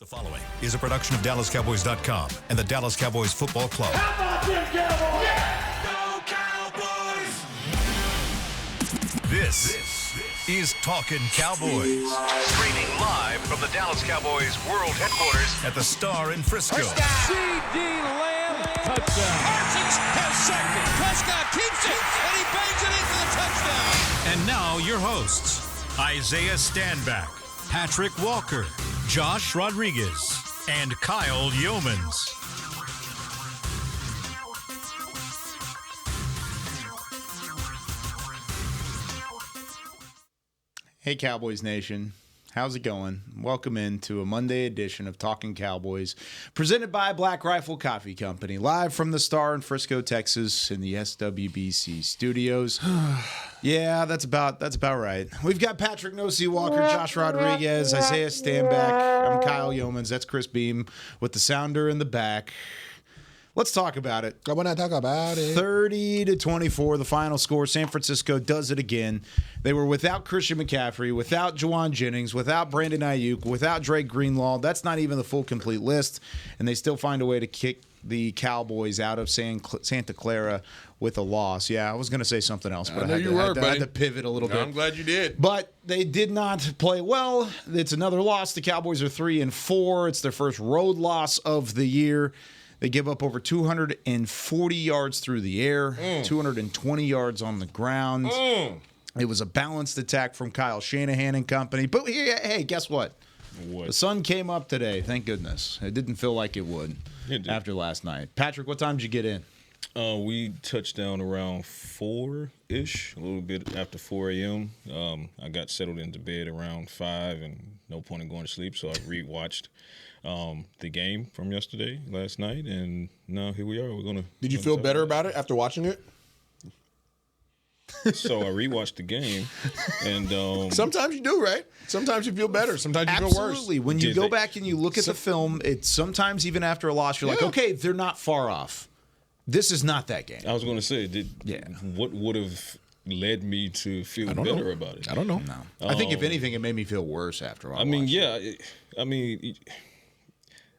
The following is a production of DallasCowboys.com and the Dallas Cowboys Football Club. How about them Cowboys? Yeah! Go Cowboys! This is Talkin Cowboys. Streaming live from the Dallas Cowboys World Headquarters at the Star in Frisco. C.D. Lamb, touchdown. Parsons has sacked it. Prescott keeps it, and he bangs it in for the touchdown. And now your hosts, Isaiah Stanback, Patrik Walker, Josh Rodriguez, and Kyle Youmans. Hey Cowboys Nation, how's it going? Welcome into a Monday edition of Talkin Cowboys, presented by Black Rifle Coffee Company, live from the Star in Frisco, Texas, in the SWBC studios. Yeah, that's about right. We've got Patrik Walker, Josh Rodriguez, Isaiah Stanback. I'm Kyle Youmans. That's Chris Beam with the sounder in the back. Let's talk about it. I want to talk about it. 30-24, the final score. San Francisco does it again. They were without Christian McCaffrey, without Juwan Jennings, without Brandon Ayuk, without Drake Greenlaw. That's not even the full complete list. And they still find a way to kick the Cowboys out of Santa Clara with a loss. Yeah, I was going to say something else, but I had to pivot a little bit. I'm glad you did. But they did not play well. It's another loss. The Cowboys are 3-4. It's their first road loss of the year. They give up over 240 yards through the air, 220 yards on the ground. It was a balanced attack from Kyle Shanahan and company. But hey, guess what? The sun came up today, thank goodness. It didn't feel like it would after last night. Patrik, what time did you get in? We touched down around 4-ish, a little bit after 4 a.m. I got settled into bed around 5 and no point in going to sleep, so I rewatched the game from last night, and now here we are. Did you feel better about it after watching it? So I rewatched the game, and sometimes you do, right? Sometimes you feel better. Sometimes you feel worse. Absolutely. When you go back and you look at the film, it's sometimes even after a loss, you're like, okay, they're not far off. This is not that game. I was going to say, what would have led me to feel better about it? I don't know. No. I think if anything, it made me feel worse after all.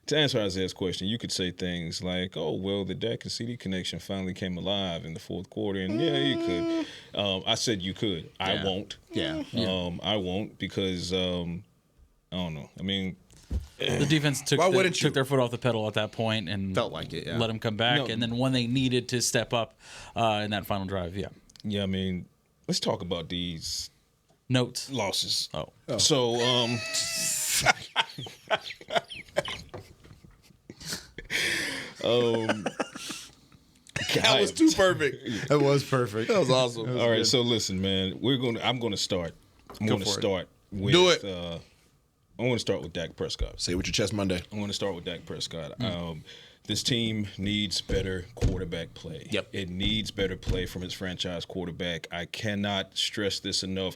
To answer Isaiah's question, you could say things like, oh, well, the Dak and CD connection finally came alive in the fourth quarter. And, yeah, you could. I said you could. I won't. Yeah. I won't because, I don't know. I mean, the defense took their foot off the pedal at that point and felt like it, let them come back. And then when they needed to step up in that final drive, Yeah, I mean, let's talk about these notes. Losses. Oh. So, that was too perfect. That was perfect. That was awesome. All right, so listen, man. I'm going to start. I'm going to start with. Do it. I'm going to start with Dak Prescott. Say it with your chest Monday. I'm going to start with Dak Prescott. This team needs better quarterback play. Yep. It needs better play from its franchise quarterback. I cannot stress this enough.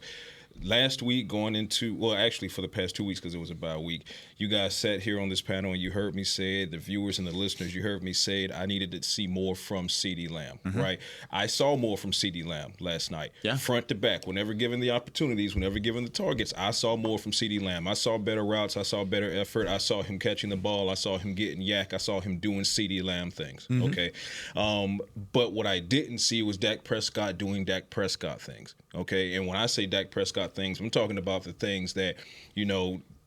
Last week, for the past 2 weeks because it was a bye week, you guys sat here on this panel and you heard me say it, the viewers and the listeners, you heard me say it, I needed to see more from CeeDee Lamb, right? I saw more from CeeDee Lamb last night. Yeah. Front to back, whenever given the opportunities, whenever given the targets, I saw more from CeeDee Lamb. I saw better routes. I saw better effort. I saw him catching the ball. I saw him getting yak. I saw him doing CeeDee Lamb things, okay? But what I didn't see was Dak Prescott doing Dak Prescott things, okay? And when I say Dak Prescott things, I'm talking about the things that,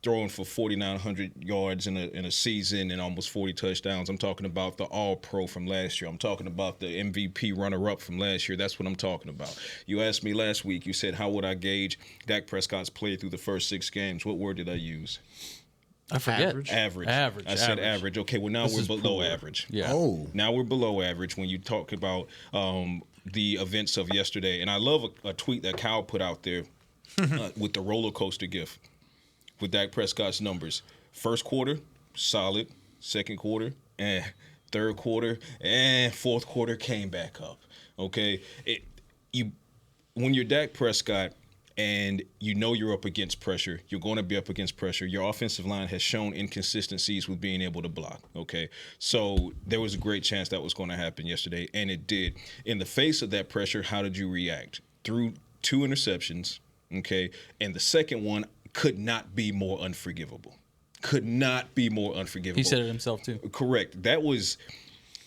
throwing for 4,900 yards in a season and almost 40 touchdowns. I'm talking about the All-Pro from last year. I'm talking about the MVP runner-up from last year. That's what I'm talking about. You asked me last week, you said, how would I gauge Dak Prescott's play through the first 6 games? What word did I use? I forget. Average. I said average. Okay, well, now we're below average. Yeah. Oh. Now we're below average when you talk about the events of yesterday. And I love a tweet that Kyle put out there with the roller coaster gif with Dak Prescott's numbers. First quarter, solid. Second quarter, third quarter, fourth quarter came back up. Okay? When you're Dak Prescott and you're up against pressure, you're going to be up against pressure. Your offensive line has shown inconsistencies with being able to block, okay? So there was a great chance that was going to happen yesterday, and it did. In the face of that pressure, how did you react? Through 2 interceptions, okay? And the second one could not be more unforgivable. could not be more unforgivable. He said it himself too. Correct. That was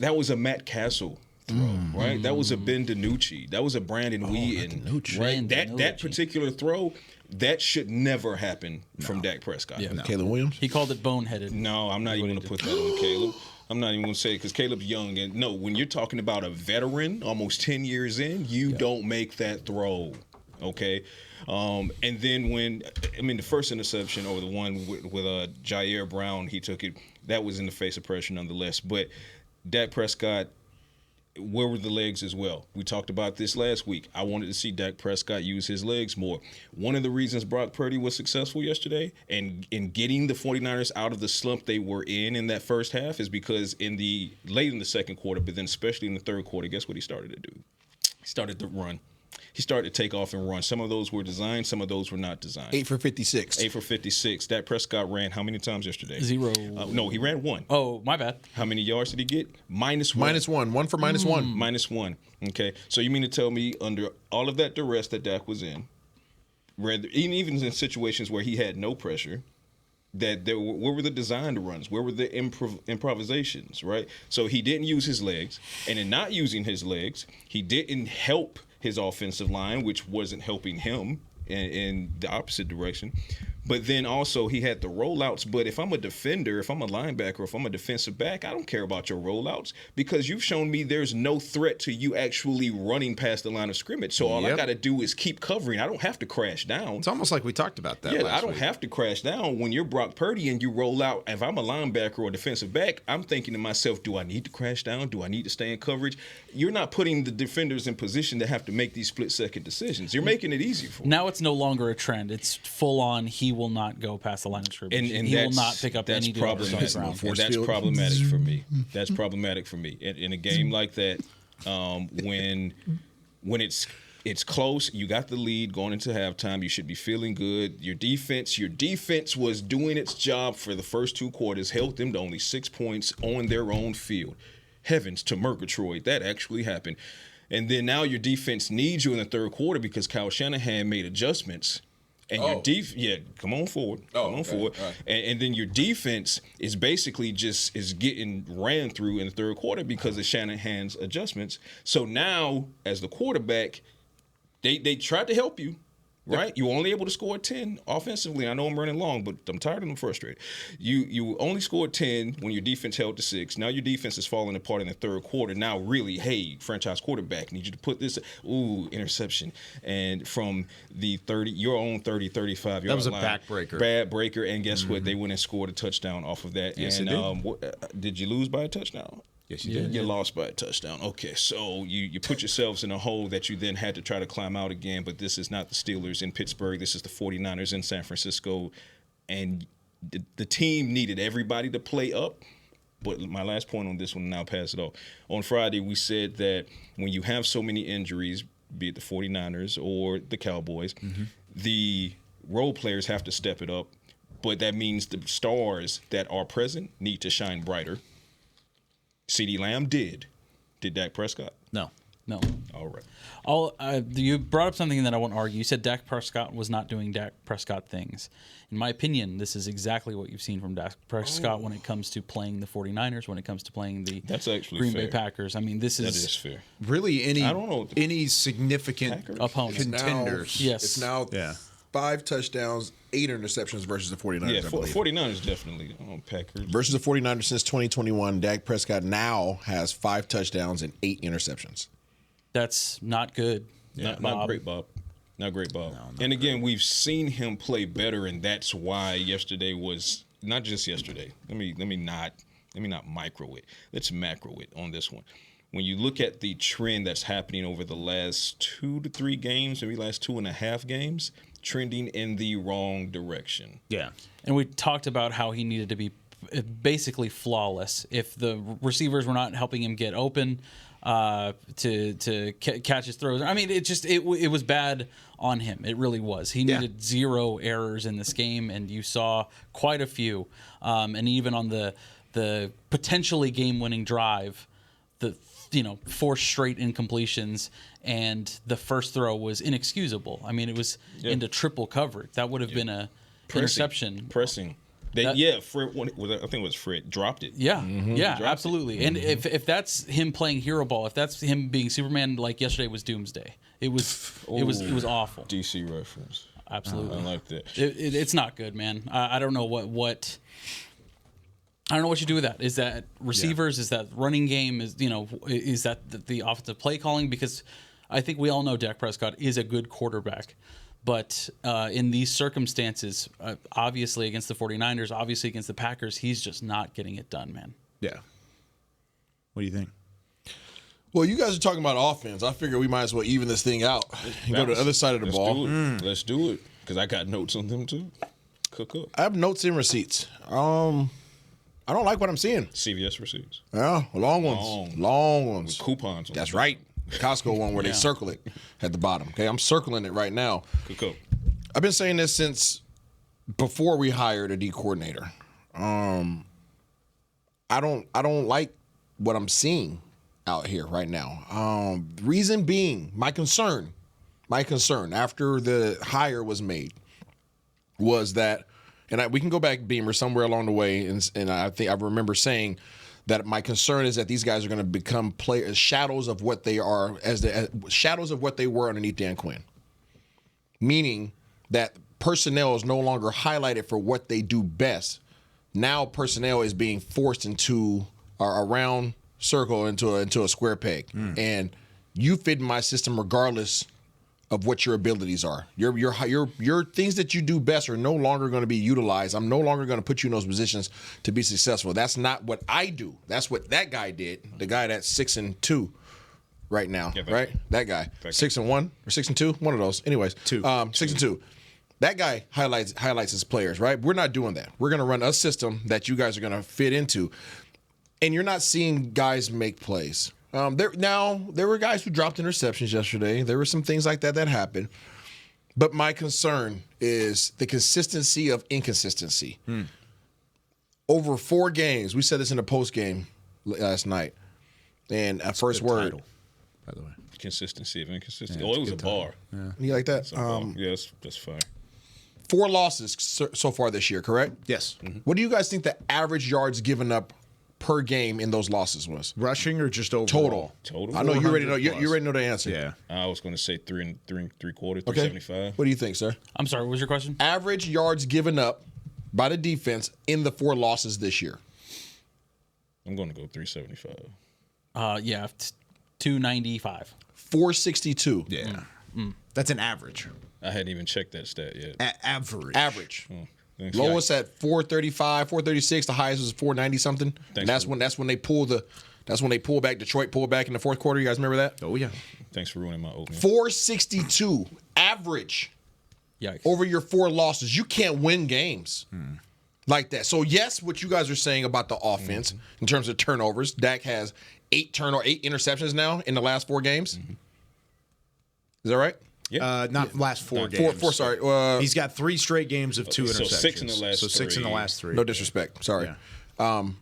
a Matt Castle throw, right? That was a Ben DiNucci. That was a Brandon Wheaton. Right? That particular throw, that should never happen from Dak Prescott. Yeah. No. Caleb Williams? He called it boneheaded. No, I'm not even going to put that on Caleb. I'm not even going to say it because Caleb's young. And no, when you're talking about a veteran, almost 10 years in, you don't make that throw, okay? And then the first interception or the one with Jair Brown, he took it. That was in the face of pressure nonetheless. But Dak Prescott, where were the legs as well? We talked about this last week. I wanted to see Dak Prescott use his legs more. One of the reasons Brock Purdy was successful yesterday and in getting the 49ers out of the slump they were in that first half is because late in the second quarter, but then especially in the third quarter, guess what he started to do? He started to run. He started to take off and run. Some of those were designed. Some of those were not designed. 8 for 56. 8 for 56. Dak Prescott ran how many times yesterday? 0. No, he ran 1. Oh, my bad. How many yards did he get? -1. -1. 1 for -1. -1. Okay. So you mean to tell me under all of that duress that Dak was in, even in situations where he had no pressure, that where were the designed runs? Where were the improvisations, right? So he didn't use his legs. And in not using his legs, he didn't help his offensive line, which wasn't helping him in the opposite direction. But then also he had the rollouts. But if I'm a defender, if I'm a linebacker, if I'm a defensive back, I don't care about your rollouts because you've shown me there's no threat to you actually running past the line of scrimmage. So all I got to do is keep covering. I don't have to crash down. It's almost like we talked about that. I don't have to crash down when you're Brock Purdy and you roll out. If I'm a linebacker or defensive back, I'm thinking to myself, do I need to crash down? Do I need to stay in coverage? You're not putting the defenders in position to have to make these split-second decisions. You're making it easier for them. Now it's no longer a trend. It's full on. He will not go past the line of scrimmage. And he will not pick up any problematic. That's problematic for me. That's problematic for me. In a game like that, when it's close, you got the lead going into halftime. You should be feeling good. Your defense was doing its job for the first 2 quarters, held them to only 6 points on their own field. Heavens to Murgatroyd, that actually happened. And then now your defense needs you in the third quarter because Kyle Shanahan made adjustments. And your come on forward. Come on forward. Right. And then your defense is basically is getting ran through in the third quarter because of Shanahan's adjustments. So now, as the quarterback, they tried to help you. Right? You were only able to score 10 offensively. I know I'm running long, but I'm tired and I'm frustrated. You only scored 10 when your defense held to 6. Now your defense is falling apart in the third quarter. Now really, hey, franchise quarterback, need you to put this, interception. And from the 30, your own 30, 35 yard line. That was a backbreaker. Bad breaker. And guess what? They went and scored a touchdown off of that. Yes, and did. Did you lose by a touchdown? Yes, you did. You lost by a touchdown. Okay, so you put yourselves in a hole that you then had to try to climb out again, but this is not the Steelers in Pittsburgh. This is the 49ers in San Francisco. And the team needed everybody to play up. But my last point on this one, and I'll pass it off. On Friday, we said that when you have so many injuries, be it the 49ers or the Cowboys, the role players have to step it up. But that means the stars that are present need to shine brighter. CeeDee Lamb did. Did Dak Prescott? No. All right. You brought up something that I won't argue. You said Dak Prescott was not doing Dak Prescott things. In my opinion, this is exactly what you've seen from Dak Prescott when it comes to playing the 49ers, when it comes to playing the Green Bay Packers. I mean, that is fair. Really, I don't know any significant opponents. contenders. Yes. It's now 5 touchdowns, 8 interceptions versus the 49ers, Yeah, I believe. 49ers definitely Packers. Versus the 49ers since 2021, Dak Prescott now has 5 touchdowns and 8 interceptions. That's not good. Not great, Bob. Not great, Bob. And again, we've seen him play better, and that's why yesterday was not just yesterday. Let me not micro it. Let's macro it on this one. When you look at the trend that's happening over the last 2 to 3 games, maybe last 2.5 games, trending in the wrong direction. Yeah. And we talked about how he needed to be basically flawless. If the receivers were not helping him get open to catch his throws, I mean, it was bad on him. It really was. He needed 0 errors in this game, and you saw quite a few. And even on the potentially game-winning drive, 4 straight incompletions, and the first throw was inexcusable. I mean, it was into triple coverage. That would have been a interception. Pressing. Fred. I think it was Fred dropped it. Yeah, yeah, dropped absolutely. it. And if that's him playing hero ball, if that's him being Superman, like yesterday was Doomsday. It was awful. DC reference. Absolutely, I like that. It's not good, man. I don't know what. I don't know what you do with that. Is that receivers? Is that running game? Is that the offensive play calling? Because I think we all know Dak Prescott is a good quarterback. But in these circumstances, obviously against the 49ers, obviously against the Packers, he's just not getting it done, man. Yeah. What do you think? Well, you guys are talking about offense. I figure we might as well even this thing out and go to the other side of the ball. Let's do it. Because I got notes on them, too. Cook up. I have notes and receipts. I don't like what I'm seeing. CVS receipts. Yeah, long ones. Long ones. With coupons on That's them. right. Costco one where they circle it at the bottom. Okay, I'm circling it right now. Cook up. I've been saying this since before we hired a D coordinator. I don't like what I'm seeing out here right now. Reason being, my concern after the hire was made was that, and we can go back, Beamer, somewhere along the way, and I think I remember saying that my concern is that these guys are going to become players, shadows of what they are, as shadows of what they were underneath Dan Quinn. Meaning that personnel is no longer highlighted for what they do best. Now personnel is being forced into a round circle, into a square peg, and you fit in my system regardless of what your abilities are. Your things that you do best are no longer going to be utilized. I'm no longer going to put you in those positions to be successful. That's not what I do. That's what that guy did. The guy that's 6-2 right now, right? That guy, 6-1 or 6-2, one of those. Anyways, 6-2. That guy highlights his players, right? We're not doing that. We're going to run a system that you guys are going to fit into, and you're not seeing guys make plays. There were guys who dropped interceptions yesterday. There were some things like that happened. But my concern is the consistency of inconsistency. Over 4 games, we said this in the post game last night, and at first word, title, by the way, consistency of inconsistency. It was a bar. Yeah. You like that? Yes, that's fine. 4 losses so far this year, correct? Yes. What do you guys think the average yards given up per game in those losses was? Rushing or just overall? Total. I know you already know. You 400 already know the answer. Yeah. I was going to say 3 3/4, Okay. 375. What do you think, sir? I'm sorry, what was your question? Average yards given up by the defense in the 4 losses this year. I'm going to go 375. 295. 462. Yeah. That's an average. I hadn't even checked that stat yet. Average. Average. Thanks. Lowest at 435, 436. The highest was 490 something. And that's when they pull back. Detroit pulled back in the fourth quarter. You guys remember that? Oh yeah. Thanks for ruining my opening. 462 average. Yikes. Over your 4 losses. You can't win games like that. So yes, what you guys are saying about the offense in terms of turnovers, Dak has 8 interceptions now in the last 4 games. Is that right? Yeah. Not last 4 games. Four. Sorry. He's got 3 straight games of 2 interceptions. So 6 in the last 3. 6 in the last 3. No disrespect. Sorry. Yeah.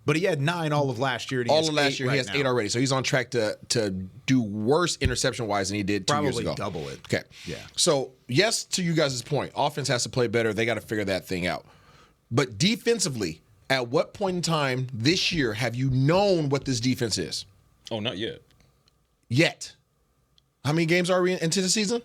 But he had 9 all of last year. And All of last year, he has 8 already. So he's on track to do worse interception-wise than he did 2 years ago. Probably double it. Okay. Yeah. So, yes, to you guys' point, offense has to play better. They got to figure that thing out. But defensively, at what point in time this year have you known what this defense is? Oh, not yet. Yet. How many games are we into the season?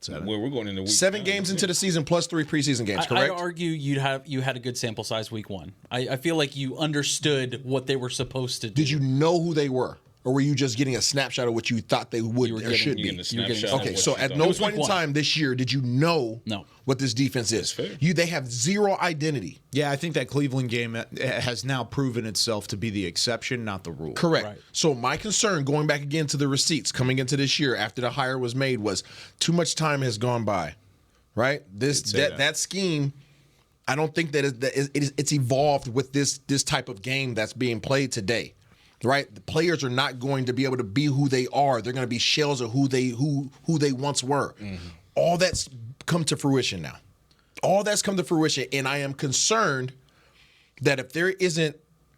Well, we're going into week 7 games into the season plus 3 preseason games, correct? I'd argue you had a good sample size week 1. I feel like you understood what they were supposed to do. Did you know who they were? Or were you just getting a snapshot of what you thought they would or should be? Okay, so at no point in time this year did you know what this defense is. They have 0 identity. Yeah, I think that Cleveland game has now proven itself to be the exception, not the rule. Correct. Right. So my concern, going back again to the receipts coming into this year after the hire was made, was too much time has gone by. Right? That scheme, I don't think that it's evolved with this type of game that's being played today. Right, the players are not going to be able to be who they are. They're going to be shells of who they once were. All that's come to fruition now. All that's come to fruition, and I am concerned that if there isn't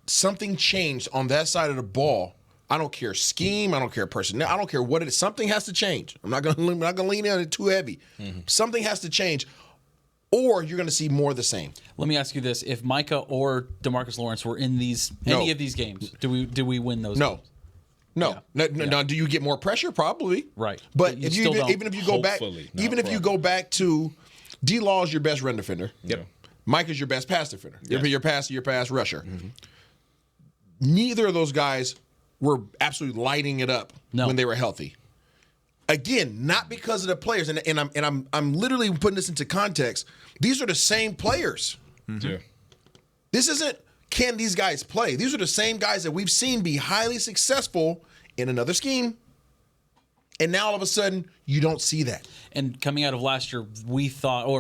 something changed on that side of the ball, I don't care scheme, I don't care personnel, I don't care what it is. Something has to change. I'm not going to lean on it too heavy. Something has to change. or you're going to see more of the same. Let me ask you this: if Micah or DeMarcus Lawrence were in any of these games, do we win those? No. games? No. Now, do you get more pressure? Probably. Right. But You if still don't. even if you go back, Hopefully, not even if you go back to D-Law is your best run defender. Yep. Mike is your best pass defender. Yes. Your pass rusher. Neither of those guys were absolutely lighting it up when they were healthy. Again, not because of the players, and I'm literally putting this into context. These are the same players. Yeah. This isn't can these guys play. These are the same guys that we've seen be highly successful in another scheme. And now all of a sudden, you don't see that. And coming out of last year,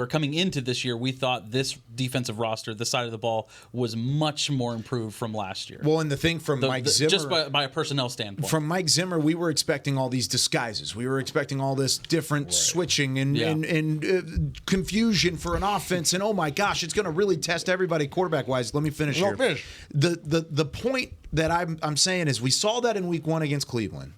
coming into this year, we thought this defensive roster, this side of the ball, was much more improved from last year. Well, and the thing from Mike Zimmer, just by a personnel standpoint, from Mike Zimmer, we were expecting all these disguises. We were expecting all this different switching and confusion for an offense. And oh my gosh, it's going to really test everybody quarterback wise. Let me finish here. The point that I'm saying is we saw that in Week 1 against Cleveland.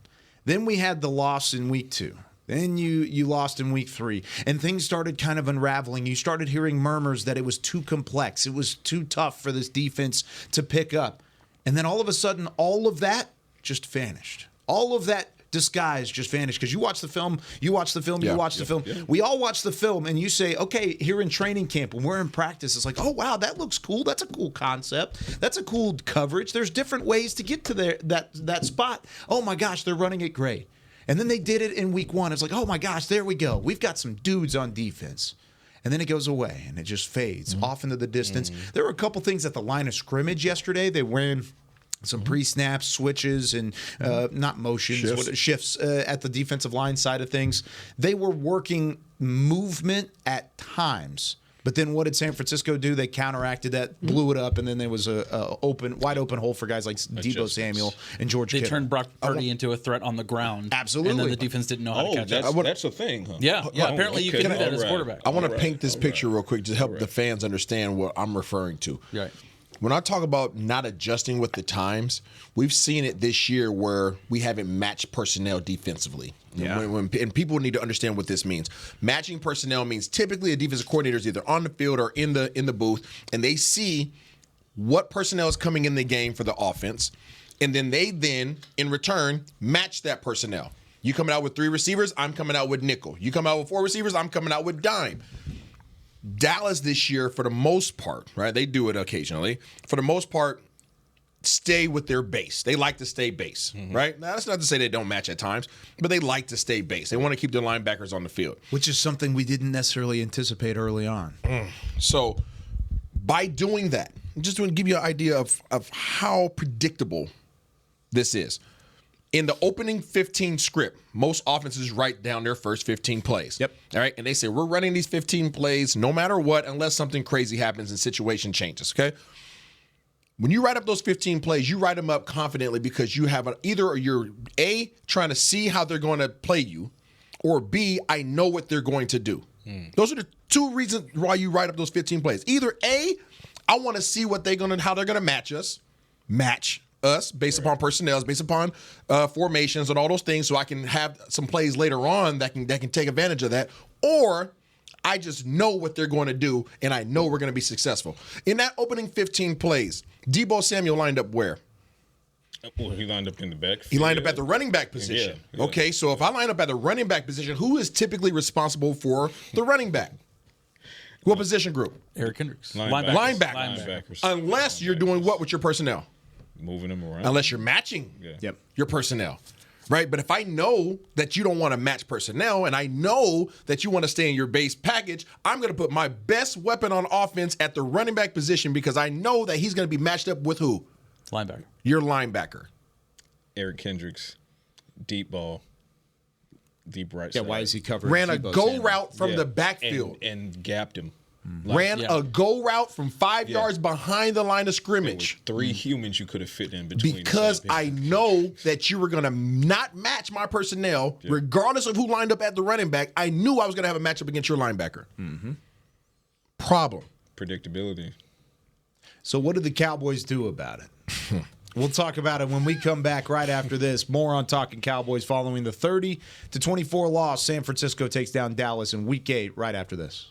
Then we had the loss in Week 2. Then you lost in Week 3. And things started kind of unraveling. You started hearing murmurs that it was too complex. It was too tough for this defense to pick up. And then all of a sudden, all of that just vanished. All of that disguise just vanished. Because you watch the film, you watch the film. Yeah. We all watch the film, and you say, okay, here in training camp, when we're in practice, it's like, oh, wow, that looks cool. That's a cool concept. That's a cool coverage. There's different ways to get to that spot. Oh, my gosh, they're running it great. And then they did it in Week 1. It's like, oh, my gosh, there we go. We've got some dudes on defense. And then it goes away, and it just fades off into the distance. There were a couple things at the line of scrimmage yesterday. They ran some pre-snaps, switches, and not motions, shifts at the defensive line side of things. They were working movement at times. But then what did San Francisco do? They counteracted that, blew it up, and then there was a wide open hole for guys like Deebo Samuel and George Kittle. They turned Brock Purdy into a threat on the ground. Absolutely. And then the defense didn't know how to catch up. That's a thing, huh? Yeah. Apparently you can do that as a quarterback. I want to paint this picture real quick to help the fans understand what I'm referring to. Right. When I talk about not adjusting with the times, we've seen it this year where we haven't matched personnel defensively. Yeah. And people need to understand what this means. Matching personnel means typically a defensive coordinator is either on the field or in the booth, and they see what personnel is coming in the game for the offense, and then they in return match that personnel. You coming out with 3 receivers, I'm coming out with nickel. You come out with 4 receivers, I'm coming out with dime. Dallas this year, for the most part, right? They do it occasionally. For the most part, stay with their base. They like to stay base, right? Now, that's not to say they don't match at times, but they like to stay base. They want to keep their linebackers on the field. Which is something we didn't necessarily anticipate early on. So by doing that, just to give you an idea of how predictable this is. In the opening 15 script, most offenses write down their first 15 plays. Yep. All right. And they say, we're running these 15 plays no matter what, unless something crazy happens and situation changes. Okay. When you write up those 15 plays, you write them up confidently because you have either you're A, trying to see how they're going to play you, or B, I know what they're going to do. Those are the 2 reasons why you write up those 15 plays. Either A, I want to see how they're going to match us based upon personnel, based upon formations and all those things, so I can have some plays later on that can take advantage of that. Or I just know what they're going to do, and I know we're going to be successful. In that opening 15 plays, Deebo Samuel lined up where? Well, he lined up in the back. He lined up at the running back position. Yeah. Okay, so if I line up at the running back position, who is typically responsible for the running back? What position group? Eric Hendricks. Linebacker. Unless you're doing what with your personnel? Moving them around. Unless you're matching your personnel, right? But if I know that you don't want to match personnel and I know that you want to stay in your base package, I'm going to put my best weapon on offense at the running back position because I know that he's going to be matched up with who? Linebacker. Your linebacker. Eric Kendricks, deep ball, deep right side. Yeah, why is he covering? Ran a Deebo go Samuel? route from the backfield. And gapped him. Ran a go route from 5 yards behind the line of scrimmage. 3 humans you could have fit in between. Because I know that you were going to not match my personnel, regardless of who lined up at the running back. I knew I was going to have a matchup against your linebacker. Problem. Predictability. So what did the Cowboys do about it? We'll talk about it when we come back right after this. More on Talkin Cowboys following the 30-24 loss. San Francisco takes down Dallas in Week 8 right after this.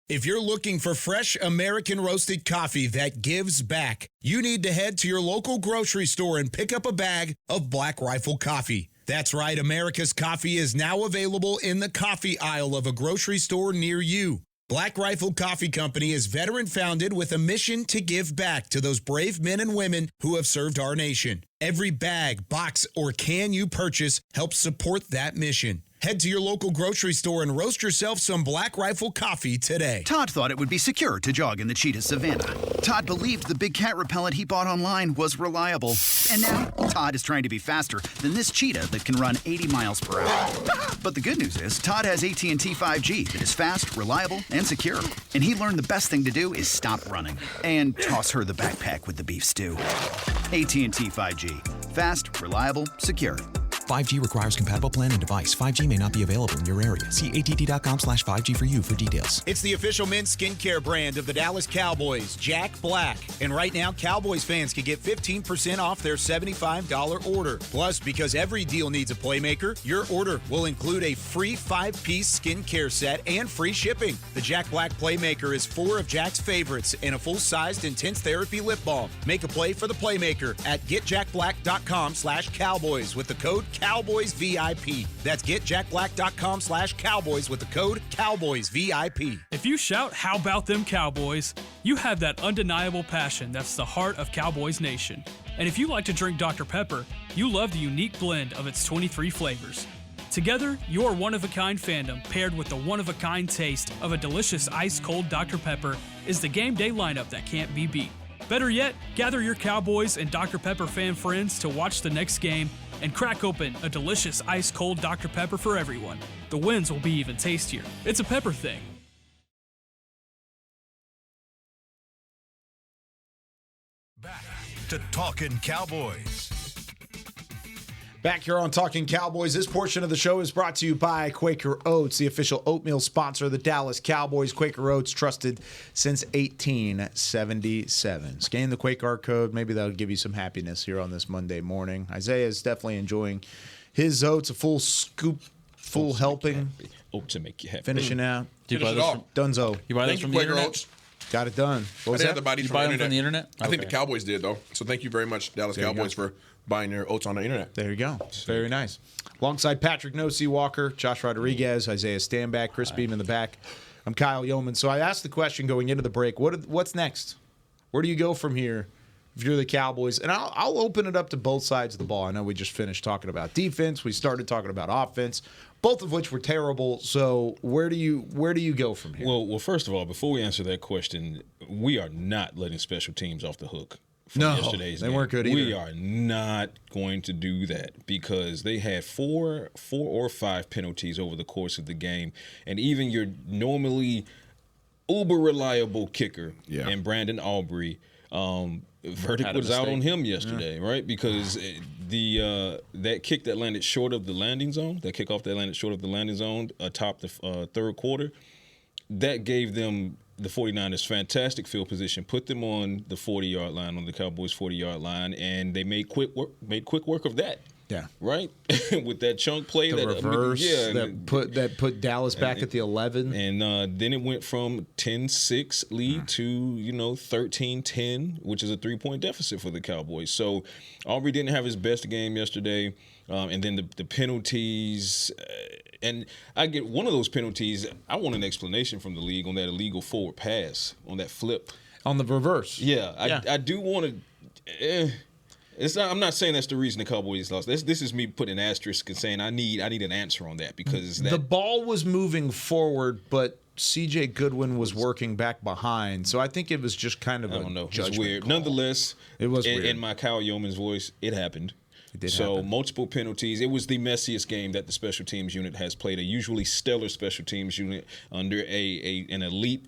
If you're looking for fresh American roasted coffee that gives back, you need to head to your local grocery store and pick up a bag of Black Rifle coffee. That's right, America's coffee is now available in the coffee aisle of a grocery store near you. Black Rifle Coffee Company is veteran-founded with a mission to give back to those brave men and women who have served our nation. Every bag, box, or can you purchase helps support that mission. Head to your local grocery store and roast yourself some Black Rifle coffee today. Todd thought it would be secure to jog in the cheetah savanna. Todd believed the big cat repellent he bought online was reliable. And now, Todd is trying to be faster than this cheetah that can run 80 miles per hour. But the good news is, Todd has AT&T 5G that is fast, reliable, and secure. And he learned the best thing to do is stop running and toss her the backpack with the beef stew. AT&T 5G. Fast, reliable, secure. 5G requires compatible plan and device. 5G may not be available in your area. See att.com/5G for you for details. It's the official men's skincare brand of the Dallas Cowboys, Jack Black. And right now, Cowboys fans can get 15% off their $75 order. Plus, because every deal needs a playmaker, your order will include a free 5-piece skincare set and free shipping. The Jack Black Playmaker is 4 of Jack's favorites and a full-sized intense therapy lip balm. Make a play for the Playmaker at getjackblack.com/Cowboys with the code Cowboys VIP. That's getjackblack.com/Cowboys with the code Cowboys VIP. If you shout, "How about them Cowboys?" you have that undeniable passion that's the heart of Cowboys Nation. And if you like to drink Dr. Pepper, you love the unique blend of its 23 flavors. Together, your one-of-a-kind fandom paired with the one-of-a-kind taste of a delicious ice-cold Dr. Pepper is the game day lineup that can't be beat. Better yet, gather your Cowboys and Dr. Pepper fan friends to watch the next game and crack open a delicious ice-cold Dr. Pepper for everyone. The wins will be even tastier. It's a pepper thing. Back to Talkin' Cowboys. Back here on Talking Cowboys, this portion of the show is brought to you by Quaker Oats, the official oatmeal sponsor of the Dallas Cowboys. Quaker Oats, trusted since 1877. Scan the Quaker code. Maybe that'll give you some happiness here on this Monday morning. Isaiah is definitely enjoying his oats, a full scoop, full helping. Oats to make you happy. Finishing out. Do you buy those from, Dunzo. you buy those Thank you, from the Quaker internet? Oats. Got it done. What was I didn't that? have to buy these You from buy the them from the internet? I think the Okay. Cowboys did, though. So thank you very much, Dallas There you Cowboys, go. for buying their oats on the internet. There you go. Very nice. Alongside Patrik Walker, Josh Rodriguez, Isaiah Stanback, Chris Beam in the back. I'm Kyle Youmans. So I asked the question going into the break, what's next? Where do you go from here if you're the Cowboys? And I'll open it up to both sides of the ball. I know we just finished talking about defense. We started talking about offense, both of which were terrible. So where do you go from here? Well, first of all, before we answer that question, we are not letting special teams off the hook from yesterday's they game. weren't good either. We are not going to do that because they had four or five penalties over the course of the game, and even your normally uber reliable kicker and Brandon Aubrey. Verdict was out on him yesterday, right? Because that kick that landed short of the landing zone, that kickoff that landed short of the landing zone atop the third quarter, that gave them, the 49ers, fantastic field position, put them on the 40-yard line, on the Cowboys' 40-yard line, and they made quick work of that. Yeah. Right? With that chunk play. The reverse that put Dallas back and, at the 11. And then it went from 10-6 lead to, 13-10, which is a 3-point deficit for the Cowboys. So Aubrey didn't have his best game yesterday. And then the penalties. And I get one of those penalties, I want an explanation from the league on that illegal forward pass, on that flip. On the reverse. Yeah. I do want to. I'm not saying that's the reason the Cowboys lost. This is me putting an asterisk and saying I need an answer on that because the ball was moving forward, but C.J. Goodwin was working back behind. So I think it was just kind of It's weird. Call. Nonetheless, it was in, weird. In my Kyle Yeoman's voice, it happened. It did so happen. Multiple penalties. It was the messiest game that the special teams unit has played. A usually stellar special teams unit under an elite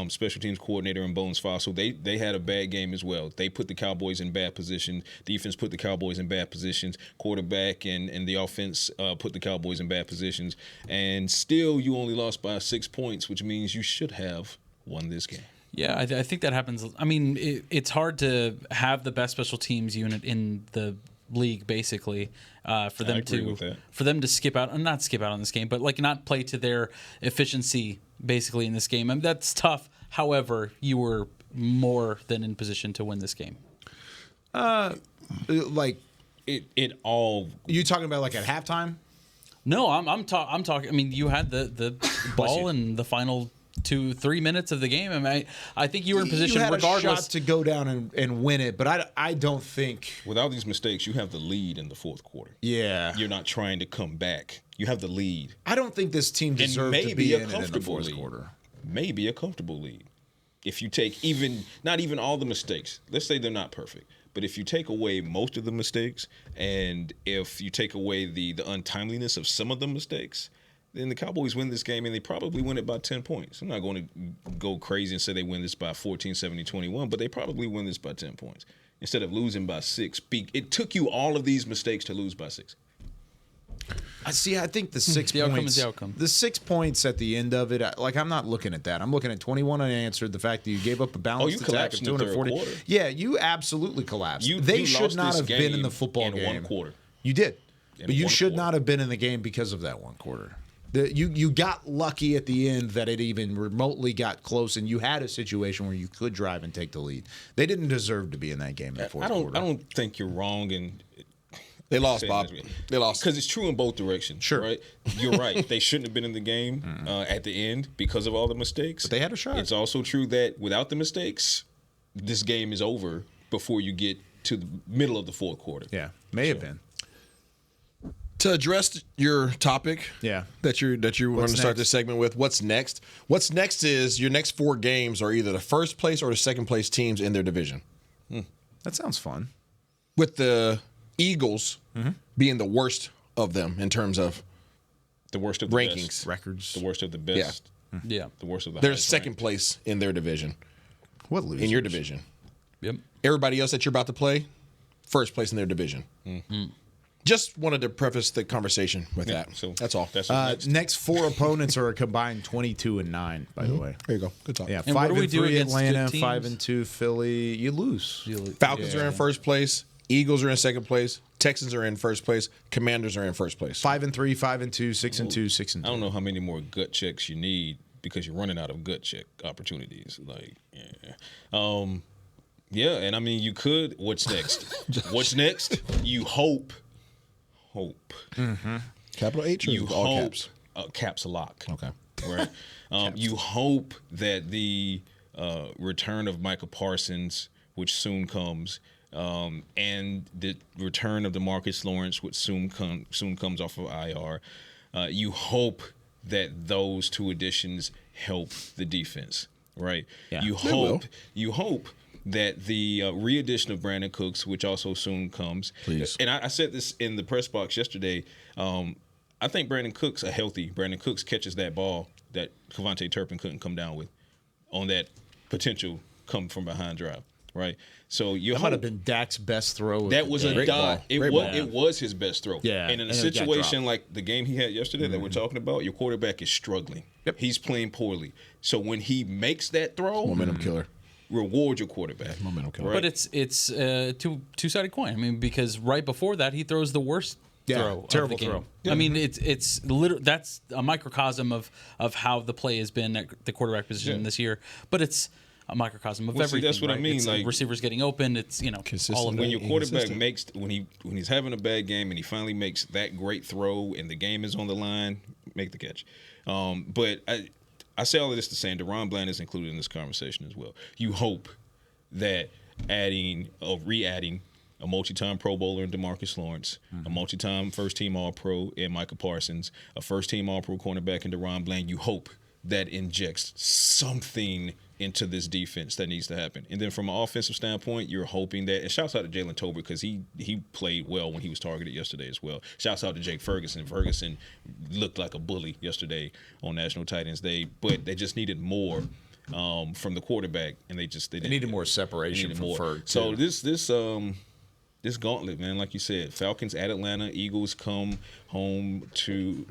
special teams coordinator in Bones Fossil. They had a bad game as well. They put the Cowboys in bad position. Defense put the Cowboys in bad positions. Quarterback and the offense put the Cowboys in bad positions. And still, you only lost by 6 points, which means you should have won this game. Yeah, I think that happens. I mean, it's hard to have the best special teams unit in the league, basically, for them to skip out, not skip out on this game, but like not play to their efficiency basically in this game. And that's tough. However, you were more than in position to win this game. Like it all. You talking about like at halftime? No, I'm talking. I mean, you had the ball in the final 2-3 minutes of the game. I mean, I think you were in position you had regardless a shot to go down and win it, but I don't think Without these mistakes, you have the lead in the fourth quarter. Yeah, You're not trying to come back. You have the lead. I don't think this team deserves to be in the fourth quarter. Maybe a comfortable lead. If you take not even all the mistakes, let's say they're not perfect, but if you take away most of the mistakes and if you take away the untimeliness of some of the mistakes, then the Cowboys win this game and they probably win it by 10 points. I'm not going to go crazy and say they win this by 14, 17, 21, but they probably win this by 10 points instead of losing by 6. It took you all of these mistakes to lose by 6. I think the 6 points. Outcome is the outcome. The 6 points at the end of it, I'm not looking at that. I'm looking at 21 unanswered. The fact that you gave up a balanced attack of 240. Yeah, you absolutely collapsed. They should not have been in the football game. In one quarter. You did, but you should not have been in the game because of that one quarter. You got lucky at the end that it even remotely got close, and you had a situation where you could drive and take the lead. They didn't deserve to be in that game in the fourth quarter. I don't think you're wrong and. They lost, Bob. They lost. Because it's true in both directions. Sure. Right? You're right. They shouldn't have been in the game at the end because of all the mistakes. But they had a shot. It's also true that without the mistakes, this game is over before you get to the middle of the fourth quarter. Yeah, may have been. To address your topic that you want to start this segment with, what's next? What's next is your next 4 games are either the first place or the second place teams in their division. That sounds fun. With the Eagles being the worst of them in terms of the worst of the rankings, best. records, the worst of the best. Yeah, the worst of the. They're second place in their division. What losers? In your division? Yep. Everybody else that you're about to play, first place in their division. Just wanted to preface the conversation with that. So that's all. That's next 4 opponents are a combined 22-9. By the way, there you go. Good talk. Yeah, And what do we do 5-3 against Atlanta, good teams? 5-2 Philly. You lose. Falcons are in first place. Eagles are in second place. Texans are in first place. Commanders are in first place. 5-3, 5-2, 6-2, 6-2. I don't know how many more gut checks you need because you're running out of gut check opportunities. And I mean you could. What's next? What's next? You hope. Capital H or You all hope. caps? Caps lock. Okay. Right. You hope that the return of Micah Parsons, which soon comes, and the return of DeMarcus Lawrence, which soon comes off of IR. You hope that those 2 additions help the defense, right? Yeah. You hope that the re-addition of Brandon Cooks, which also soon comes. Please. And I said this in the press box yesterday. I think Brandon Cooks, a healthy Brandon Cooks, catches that ball that Kevontae Turpin couldn't come down with on that potential come from behind drive, right? So you might have been Dak's best throw. That was a dive. It was his best throw. Yeah. And in a situation like the game he had yesterday that we're talking about, your quarterback is struggling. Yep. He's playing poorly. So when he makes that throw, Momentum killer. reward your quarterback. Momentum killer. But it's a two-sided coin. I mean, because right before that, he throws the worst throw. Terrible of the game. throw. I mean, it's literally that's a microcosm of how the play has been at the quarterback position this year. But it's a microcosm of everything. That's what right? I mean. It's like receivers getting open. It's all of it. When your quarterback makes when he's having a bad game and he finally makes that great throw and the game is on the line, make the catch. But I say all of this to say, and DeRon Bland is included in this conversation as well. You hope that re-adding a multi-time Pro Bowler in DeMarcus Lawrence, a multi-time first-team All-Pro in Micah Parsons, a first-team All-Pro cornerback in DeRon Bland, you hope that injects something into this defense that needs to happen. And then from an offensive standpoint, you're hoping that, and shouts out to Jalen Tolbert because he played well when he was targeted yesterday as well. Shouts out to Jake Ferguson. Ferguson looked like a bully yesterday on National Tight Ends Day, but they just needed more from the quarterback, and they needed more separation from Ferg. So this gauntlet, man, like you said, Falcons at Atlanta, Eagles come to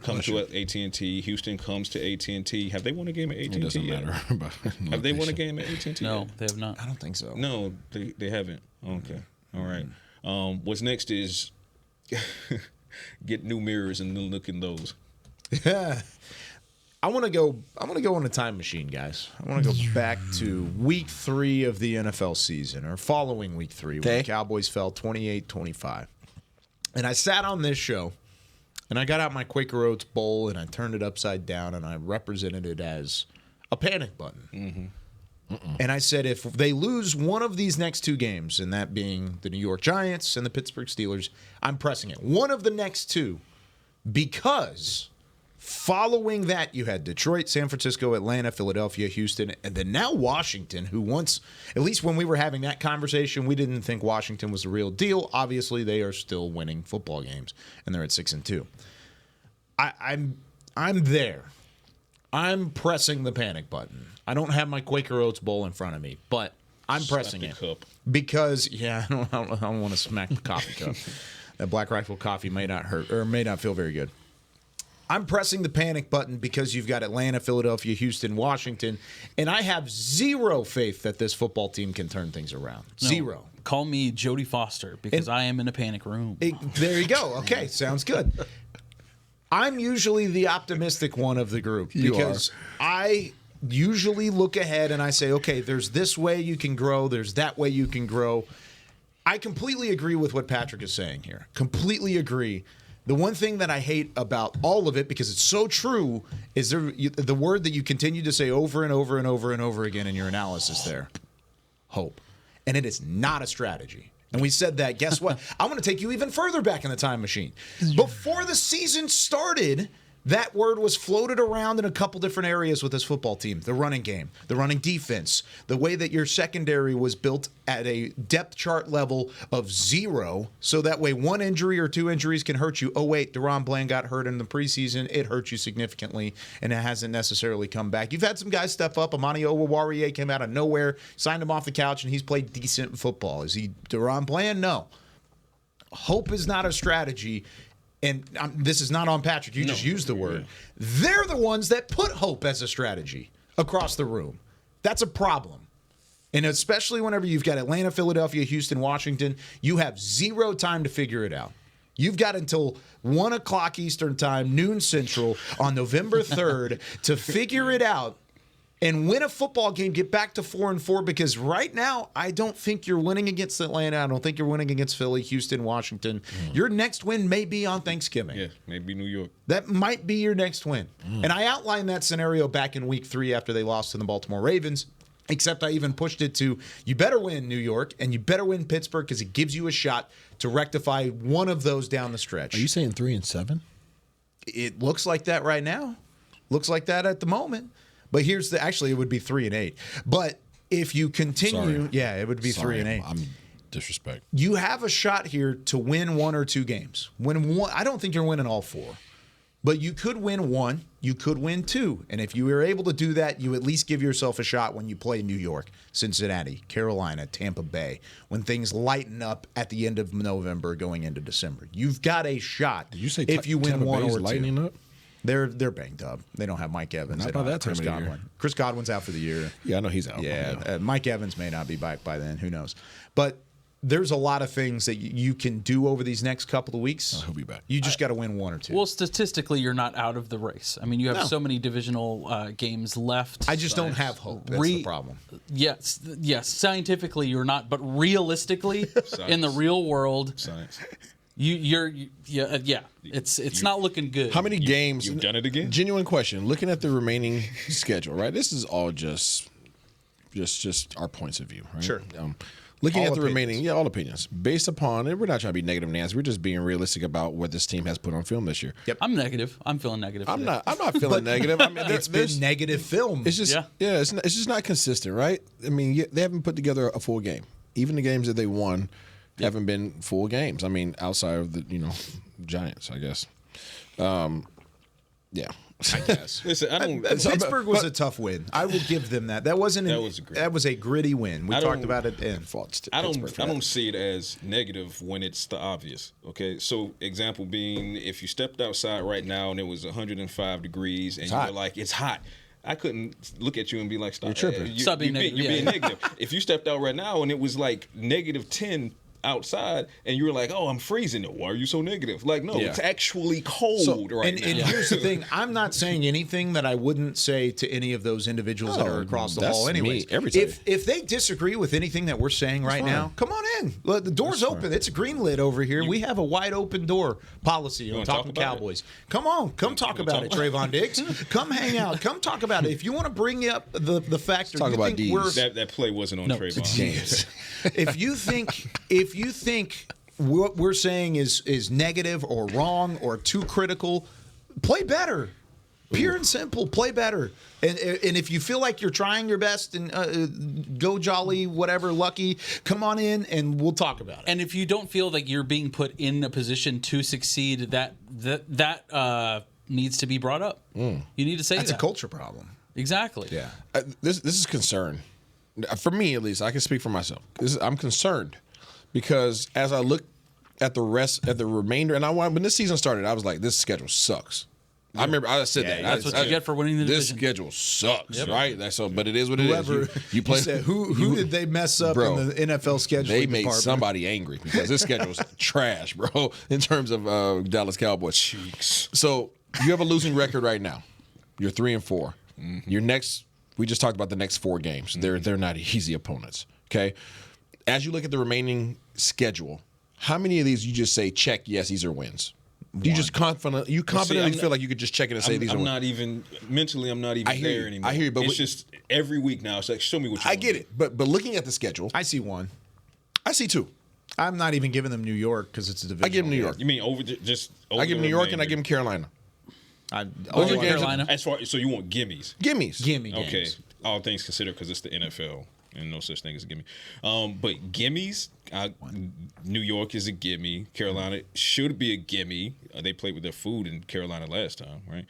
AT&T, Houston comes to AT&T. Have they won a game at AT&T? It doesn't yet? matter. Have they won a game at AT&T? No, yet? they have not. I don't think so. No, they haven't. Okay, all right. What's next is get new mirrors and then look in those. I want to go on a time machine, guys. I want to go back to week 3 of the NFL season, or following week 3, when the Cowboys fell 28-25. And I sat on this show, and I got out my Quaker Oats bowl, and I turned it upside down, and I represented it as a panic button. And I said, if they lose one of these next 2 games, and that being the New York Giants and the Pittsburgh Steelers, I'm pressing it. One of the next 2, because following that, you had Detroit, San Francisco, Atlanta, Philadelphia, Houston, and then now Washington, who once, at least when we were having that conversation, we didn't think Washington was the real deal. Obviously, they are still winning football games, and they're at 6-2. I'm there. I'm pressing the panic button. I don't have my Quaker Oats bowl in front of me, but I'm pressing it. Cup. Because, I don't want to smack the coffee cup. That Black Rifle coffee may not hurt, or may not feel very good. I'm pressing the panic button because you've got Atlanta, Philadelphia, Houston, Washington, and I have zero faith that this football team can turn things around. Zero. Call me Jodie Foster, because I am in a panic room. There you go. Okay, sounds good. I'm usually the optimistic one of the group because I usually look ahead and I say, okay, there's this way you can grow, there's that way you can grow. I completely agree with what Patrik is saying here. Completely agree. The one thing that I hate about all of it, because it's so true, is the word that you continue to say over and over and over and over again in your analysis there. Hope. And it is not a strategy. And we said that. Guess what? I want to take you even further back in the time machine. Before the season started, that word was floated around in a couple different areas with this football team. The running game, the running defense, the way that your secondary was built at a depth chart level of 0, so that way 1 injury or 2 injuries can hurt you. Oh, wait, Deron Bland got hurt in the preseason. It hurt you significantly, and it hasn't necessarily come back. You've had some guys step up. Amani Oruwariye came out of nowhere, signed him off the couch, and he's played decent football. Is he Deron Bland? No. Hope is not a strategy. And this is not on Patrik. You just used the word. They're the ones that put hope as a strategy across the room. That's a problem. And especially whenever you've got Atlanta, Philadelphia, Houston, Washington, you have 0 time to figure it out. You've got until 1 o'clock Eastern time, noon Central, on November 3rd to figure it out and win a football game, get back to 4-4, because right now, I don't think you're winning against Atlanta. I don't think you're winning against Philly, Houston, Washington. Your next win may be on Thanksgiving. Yeah, maybe New York. That might be your next win. And I outlined that scenario back in week 3 after they lost to the Baltimore Ravens, except I even pushed it to, you better win New York and you better win Pittsburgh, because it gives you a shot to rectify one of those down the stretch. Are you saying 3-7? It looks like that right now. Looks like that at the moment. But here's actually, it would be 3-8. But if you continue, it would be 3-8. I'm disrespect. You have a shot here to win 1 or 2 games. Win one. I don't think you're winning all 4. But you could win 1, you could win 2. And if you were able to do that, you at least give yourself a shot when you play New York, Cincinnati, Carolina, Tampa Bay, when things lighten up at the end of November going into December. You've got a shot. Did you say if you win Tampa 1 Bay's or 2. Lightening up? They're banged up. They don't have Mike Evans. Not they by don't that have time Chris of the Godwin. year. Chris Godwin's out for the year. Yeah, I know he's out. Yeah, Mike Evans may not be back by then. Who knows? But there's a lot of things that you can do over these next couple of weeks. He'll be back. You just got to win 1 or 2. Well, statistically, you're not out of the race. I mean, you have so many divisional games left. I just don't have hope. That's the problem. Yes. Scientifically, you're not, but realistically, in the real world, Science. It's not looking good. How many games? You've done it again? Genuine question. Looking at the remaining schedule, right? This is all just our points of view, right? Sure. Looking All at the opinions. remaining, all opinions. Based upon, and we're not trying to be negative, Nancy. We're just being realistic about what this team has put on film this year. Yep. I'm negative. I'm feeling negative. I'm today. not feeling negative. I mean, It's been negative film. It's just it's just not consistent, right? I mean, they haven't put together a full game. Even the games that they won haven't been full games. I mean, outside of the Giants, I guess. Yeah. I guess. Listen, Pittsburgh was a tough win. I will give them that. That was a gritty win. We talked about it in. I don't see it as negative when it's the obvious. Okay, so example being, if you stepped outside right now and it was 105 degrees and you were like, it's hot. I couldn't look at you and be like, stop. You're tripping. Stop being negative. You're being negative. If you stepped out right now and it was like -10, outside and you were like, "Oh, I'm freezing." Why are you so negative? Like, no, it's actually cold right now. And here's the thing: I'm not saying anything that I wouldn't say to any of those individuals that are across the hall. Anyways, if they disagree with anything that we're saying right now, come on in. Look, the door's open. It's a green lit over here. We have a wide open door policy on Talkin Cowboys. Come on, come talk about it, Trevon Diggs. Come hang out. Come talk about it. If you want to bring up the fact that you think we're that play wasn't on Trevon Diggs. If you think what we're saying is negative or wrong or too critical, play better. Pure and simple, play better. And if you feel like you're trying your best and go jolly, whatever, lucky, come on in and we'll talk about it. And if you don't feel like you're being put in a position to succeed, that needs to be brought up. You need to say that's that. a culture problem. Exactly. Yeah. This is concern. For me, at least, I can speak for myself. I'm concerned because as I look at the remainder, and when this season started, I was like, this schedule sucks. I remember I said that. That's what you get for winning the division. This schedule sucks, right? But it is what it is. You play. Who did they mess up in the NFL schedule? They made somebody angry because this schedule's trash, bro. In terms of Dallas Cowboys. Cheeks. So you have a losing record right now. You're 3-4. Your next. We just talked about the next 4 games. They're not easy opponents. Okay. As you look at the remaining schedule, how many of these you just say check? Yes, these are wins. Do you just confidently feel like you could just check it and say these are? I'm not even mentally. I'm not even there anymore. I hear you, but it's just every week now. It's like, show me what you. I get it, but looking at the schedule, I see 1. I see 2. I'm not even giving them New York because it's a division. I give them New York. You mean over just? Over I give them New York and I give them Carolina. Over Carolina. As far so you want gimmies? Gimme. Okay. Games. All things considered, because it's the NFL and no such thing as a gimme. But gimmies, New York is a gimme. Carolina should be a gimme. They played with their food in Carolina last time, right?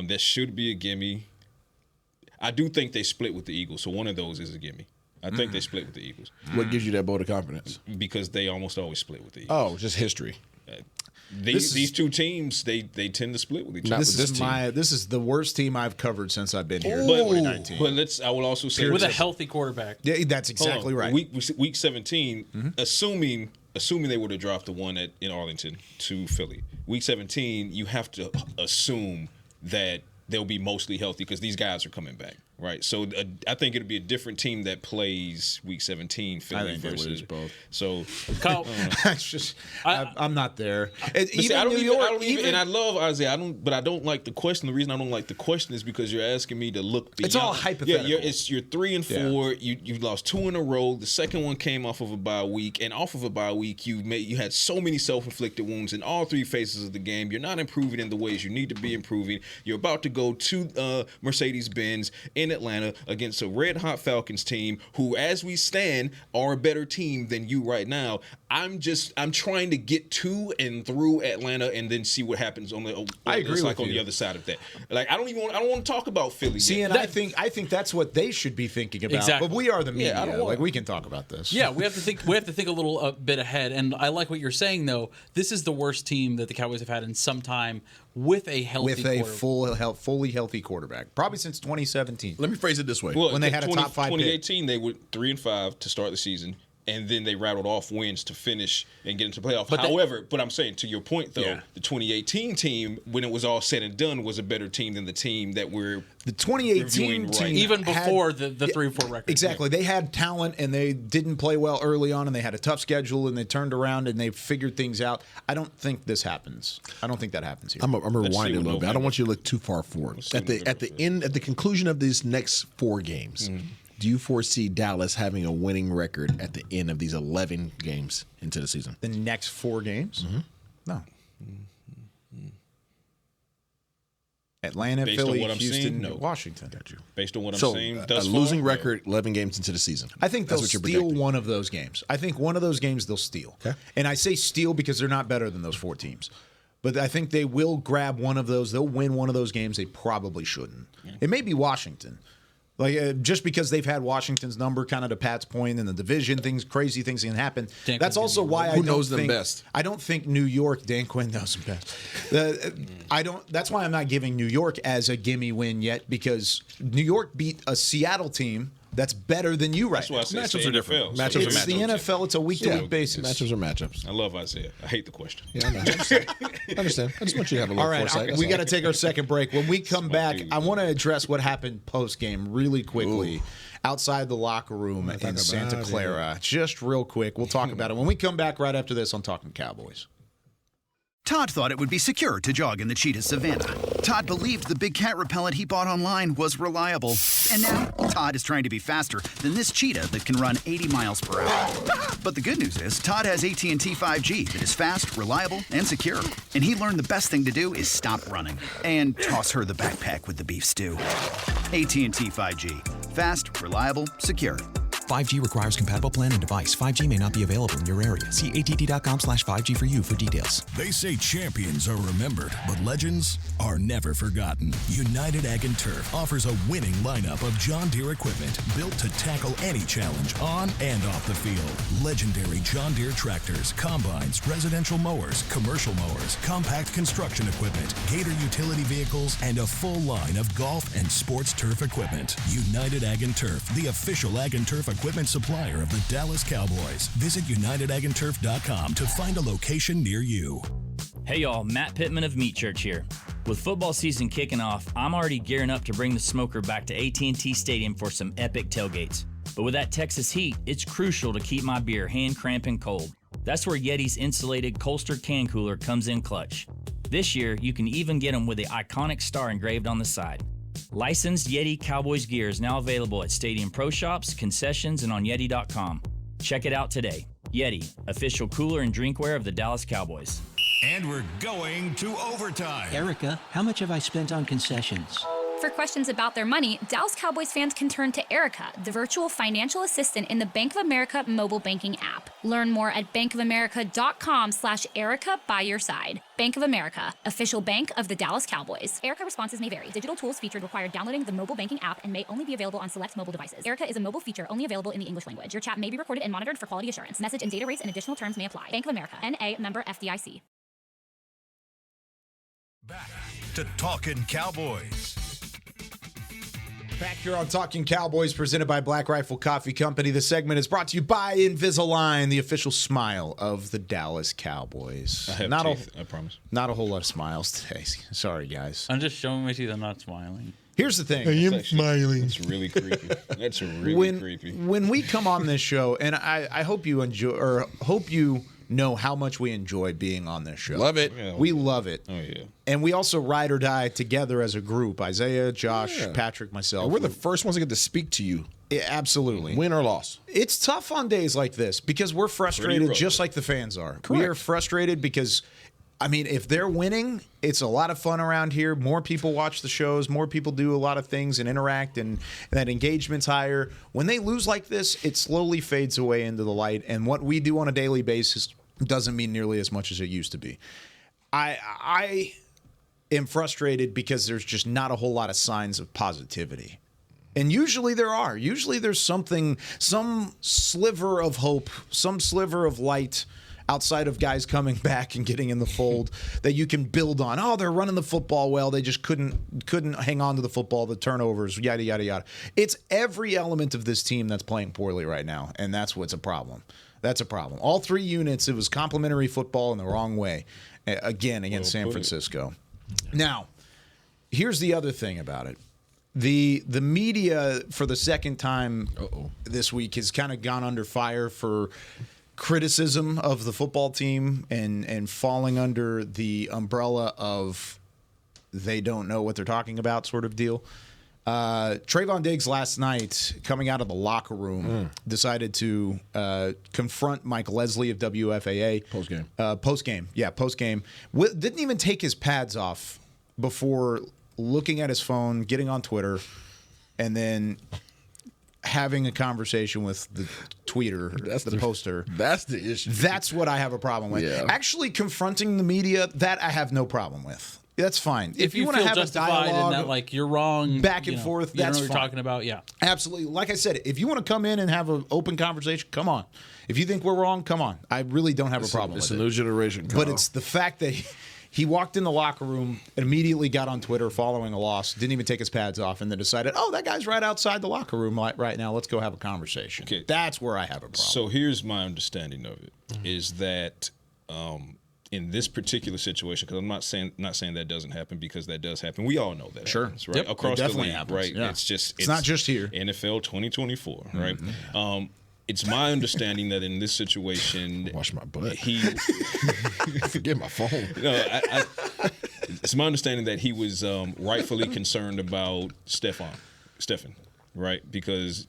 That should be a gimme. I do think they split with the Eagles, so one of those is a gimme. I think they split with the Eagles. What gives you that vote of confidence? Because they almost always split with the Eagles. Oh, just history. These two teams, they tend to split with each other. This is the worst team I've covered since I've been here. But I will also say with a healthy quarterback. Yeah, that's exactly right. Week 17, assuming they would have dropped the one in Arlington to Philly. Week 17, you have to assume that they'll be mostly healthy because these guys are coming back, right? So I think it'll be a different team that plays Week 17. Philly versus both. So Kyle, it's just I'm not there. And I love Isaiah. But I don't like the question. The reason I don't like the question is because you're asking me to look beyond. It's all hypothetical. Yeah, you're 3-4. Yeah. You lost 2 in a row. The second one came off of a bye week, and off of a bye week, you had so many self-inflicted wounds in all 3 phases of the game. You're not improving in the ways you need to be improving. You're about to go to Mercedes-Benz in Atlanta against a red-hot Falcons team who, as we stand, are a better team than you right now. I'm trying to get to and through Atlanta and then see what happens on the the other side of that. Like I don't want to talk about Philly. See, yet. and I think that's what they should be thinking about. Exactly. But we are the media. Yeah, we can talk about this. Yeah, we have to think a little bit ahead. And I like what you're saying though. This is the worst team that the Cowboys have had in some time with a healthy fully healthy quarterback, probably since 2017. Let me phrase it this way: when they had a top 5 2018, pick. they were 3-5 to start the season. And then they rattled off wins to finish and get into the playoff. But I'm saying, to your point, though, the 2018 team, when it was all said and done, was a better team than the team that we're the 2018 team, even before the 3-4 record. Exactly. They had talent, and they didn't play well early on, and they had a tough schedule, and they turned around, and they figured things out. I don't think this happens. I don't think that happens here. I'm rewind it a little bit. I don't want you to look too far forward. At the conclusion of these next 4 games, do you foresee Dallas having a winning record at the end of these 11 games into the season? The next 4 games? No. Atlanta, Philly, Houston, Washington. Got you. Based on what I'm saying, a losing record, 11 games into the season. I think they'll steal one of those games. I think one of those games they'll steal. Okay. And I say steal because they're not better than those 4 teams. But I think they will grab one of those. They'll win one of those games they probably shouldn't. It may be Washington. Just because they've had Washington's number, kind of to Pat's point, in the division, crazy things can happen. That's also why who knows them best. I don't think New York. Dan Quinn knows them best. That's why I'm not giving New York as a gimme win yet, because New York beat a Seattle team that's better than you right That's why I say it's the Matchups are different. NFL. Matchups It's the NFL. It's a week-to-week basis. Matchups are matchups. I love Isaiah. I hate the question. Yeah, I know. I understand. I just want you to have a little All right, foresight. That's we all. got to take our second break. When we come back, I want to address what happened post-game really quickly outside the locker room in Santa Clara. Just real quick. We'll talk about it when we come back right after this on Talkin Cowboys. Todd thought it would be secure to jog in the cheetah savanna. Todd believed the big cat repellent he bought online was reliable. And now, Todd is trying to be faster than this cheetah that can run 80 miles per hour. But the good news is, Todd has AT&T 5G that is fast, reliable, and secure. And he learned the best thing to do is stop running and toss her the backpack with the beef stew. AT&T 5G. Fast, reliable, secure. 5G requires compatible plan and device. 5G may not be available in your area. See att.com/5G for you for details. They say champions are remembered, but legends are never forgotten. United Ag and Turf offers a winning lineup of John Deere equipment built to tackle any challenge on and off the field. Legendary John Deere tractors, combines, residential mowers, commercial mowers, compact construction equipment, Gator utility vehicles, and a full line of golf and sports turf equipment. United Ag and Turf, the official Ag and Turf equipment supplier of the Dallas Cowboys. Visit UnitedAgAndTurf.com to find a location near you. Hey y'all, Matt Pittman of Meat Church here. With football season kicking off, I'm already gearing up to bring the smoker back to AT&T Stadium for some epic tailgates. But with that Texas heat, it's crucial to keep my beer hand cramping cold. That's where Yeti's insulated Colster can cooler comes in clutch. This year, you can even get them with the iconic star engraved on the side. Licensed Yeti Cowboys gear is now available at Stadium Pro Shops, concessions, and on Yeti.com. Check it out today. Yeti, official cooler and drinkware of the Dallas Cowboys. And we're going to overtime. Erica, how much have I spent on concessions? For questions about their money, Dallas Cowboys fans can turn to Erica, the virtual financial assistant in the Bank of America mobile banking app. Learn more at bankofamerica.com/Erica by your side. Bank of America, official bank of the Dallas Cowboys. Erica responses may vary. Digital tools featured require downloading the mobile banking app and may only be available on select mobile devices. Erica is a mobile feature only available in the English language. Your chat may be recorded and monitored for quality assurance. Message and data rates and additional terms may apply. Bank of America, N.A., member FDIC. Back to Talkin Cowboys. Back here on Talking Cowboys, presented by Black Rifle Coffee Company. The segment is brought to you by Invisalign, the official smile of the Dallas Cowboys. I have teeth, I promise. Not a whole lot of smiles today. Sorry, guys. I'm just showing my teeth. I'm not smiling. Here's the thing. I am smiling. It's really creepy. That's really creepy. When we come on this show, and I hope you enjoy, or hope you know how much we enjoy being on this show. Love it. Yeah, we love it. Oh, yeah. And we also ride or die together as a group. Isaiah, Josh, Patrick, myself. And we're the first ones to get to speak to you. Yeah, absolutely. Win or loss. It's tough on days like this because we're frustrated just like the fans are. We are frustrated because, I mean, if they're winning, it's a lot of fun around here. More people watch the shows. More people do a lot of things and interact, and that engagement's higher. When they lose like this, it slowly fades away into the light, and what we do on a daily basis doesn't mean nearly as much as it used to be. I am frustrated because there's just not a whole lot of signs of positivity. And usually there are. Usually there's something, some sliver of hope, some sliver of light outside of guys coming back and getting in the fold that you can build on. Oh, they're running the football well. They just couldn't hang on to the football, the turnovers, yada, yada, yada. It's every element of this team that's playing poorly right now, and that's what's a problem. That's a problem. All three units, it was complimentary football in the wrong way, again, against San Francisco. Now, here's the other thing about it. The media, for the second time this week, has kind of gone under fire for criticism of the football team and falling under the umbrella of they don't know what they're talking about sort of deal. Trevon Diggs last night, coming out of the locker room, decided to confront Mike Leslie of WFAA. Post-game. Didn't even take his pads off before looking at his phone, getting on Twitter, and then having a conversation with the tweeter, the poster. That's the issue. That's what I have a problem with. Yeah. Actually confronting the media, that I have no problem with. That's fine. If you want to have a dialogue, and that, like, you're wrong, back and forth, you that's know what fine. you're talking about. Yeah, absolutely. Like I said, if you want to come in and have an open conversation, come on. If you think we're wrong, come on. I really don't have a problem with it. It's a new generation, Kyle. But it's the fact that He walked in the locker room and immediately got on Twitter following a loss, didn't even take his pads off, and then decided, oh, that guy's right outside the locker room right now. Let's go have a conversation. Okay. That's where I have a problem. So here's my understanding of it, is that in this particular situation, because I'm not saying that doesn't happen, because that does happen. We all know that happens, right? Yep. Across It definitely the league, happens. right? Yeah. It's not just here. NFL 2024, right? It's my understanding that in this situation, Wash my butt. He forget my phone. No, it's my understanding that he was rightfully concerned about Stefan, right? Because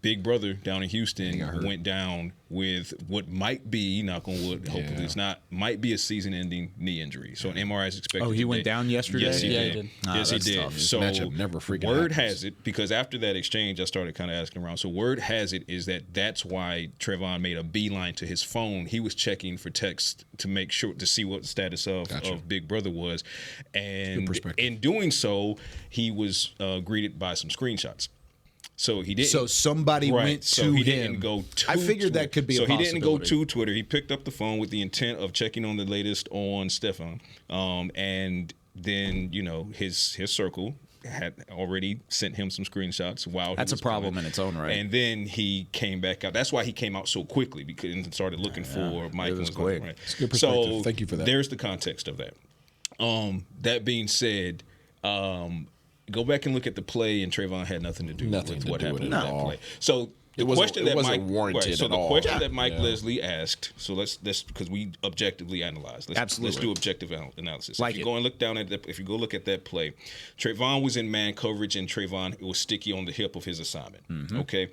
Big Brother down in Houston went down with what might be, knock on wood, hopefully it's not, might be a season-ending knee injury. So an MRI is expected. Oh, he went down yesterday? Yes, he Yeah, did. he did. Yes, he did. Tough. So This matchup never freaking word happens. has it, because after that exchange, I started kind of asking around. So word has it is that's why Trevon made a beeline to his phone. He was checking for text to make sure to see what the status of Big Brother was, and in doing so, he was greeted by some screenshots. So he didn't. So somebody went to so he him. didn't go to I figured Twitter. that could be a So he didn't go possibility. to Twitter. He picked up the phone with the intent of checking on the latest on Stefan. And then, his circle had already sent him some screenshots while That's he was a problem coming. in its own right. And then he came back out. That's why he came out so quickly, because and started looking for Mike. It was and quick. Right. It's a good perspective. So Thank you for that. There's the context of that. That being said, go back and look at the play, and Trevon had nothing to do with what happened in that play. So the question that wasn't Mike warranted so at the all. question that Mike Leslie asked. So let's because we objectively analyze. Let's do objective analysis. Like if you it. go and look down at if you go look at that play, Trevon was in man coverage, and Trevon was sticky on the hip of his assignment. Okay,